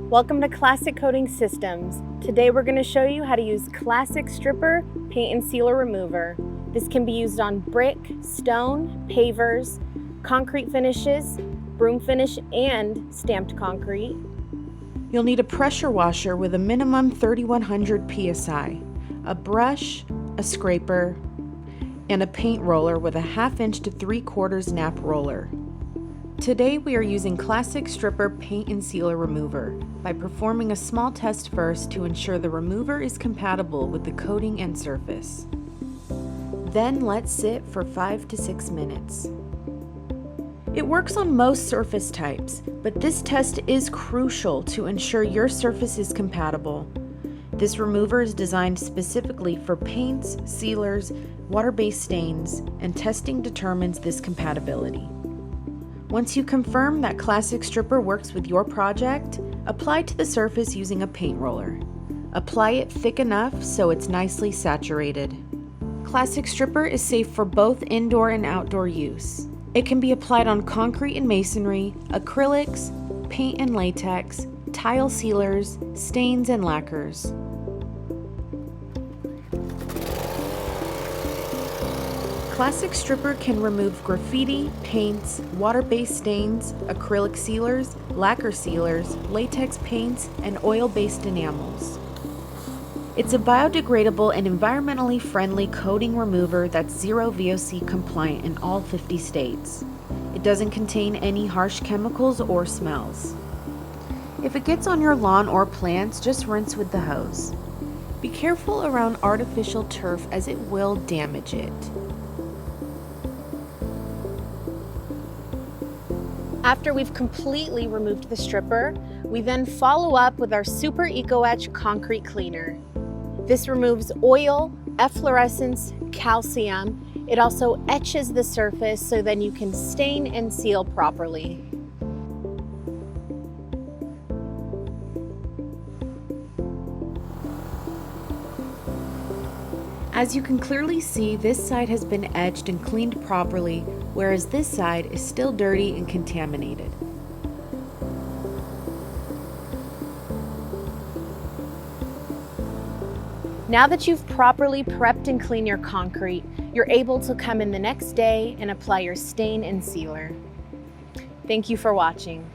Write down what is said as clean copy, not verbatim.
Welcome to Classic Coating Systems. Today we're going to show you how to use Classic Stripper Paint and Sealer Remover. This can be used on brick, stone, pavers, concrete finishes, broom finish, and stamped concrete. You'll need a pressure washer with a minimum 3100 psi, a brush, a scraper, and a paint roller with a 1/2 inch to 3/4 nap roller. Today we are using Classic Stripper Paint and Sealer Remover by performing a small test first to ensure the remover is compatible with the coating and surface. Then let sit for 5 to 6 minutes. It works on most surface types, but this test is crucial to ensure your surface is compatible. This remover is designed specifically for paints, sealers, water-based stains, and testing determines this compatibility. Once you confirm that Classic Stripper works with your project, apply to the surface using a paint roller. Apply it thick enough so it's nicely saturated. Classic Stripper is safe for both indoor and outdoor use. It can be applied on concrete and masonry, acrylics, paint and latex, tile sealers, stains, and lacquers. Classic Stripper can remove graffiti, paints, water-based stains, acrylic sealers, lacquer sealers, latex paints, and oil-based enamels. It's a biodegradable and environmentally friendly coating remover that's zero VOC compliant in all 50 states. It doesn't contain any harsh chemicals or smells. If it gets on your lawn or plants, just rinse with the hose. Be careful around artificial turf as it will damage it. After we've completely removed the stripper, we then follow up with our Super Eco Etch Concrete Cleaner. This removes oil, efflorescence, calcium. It also etches the surface so then you can stain and seal properly. As you can clearly see, this side has been etched and cleaned properly, whereas this side is still dirty and contaminated. Now that you've properly prepped and cleaned your concrete, you're able to come in the next day and apply your stain and sealer. Thank you for watching.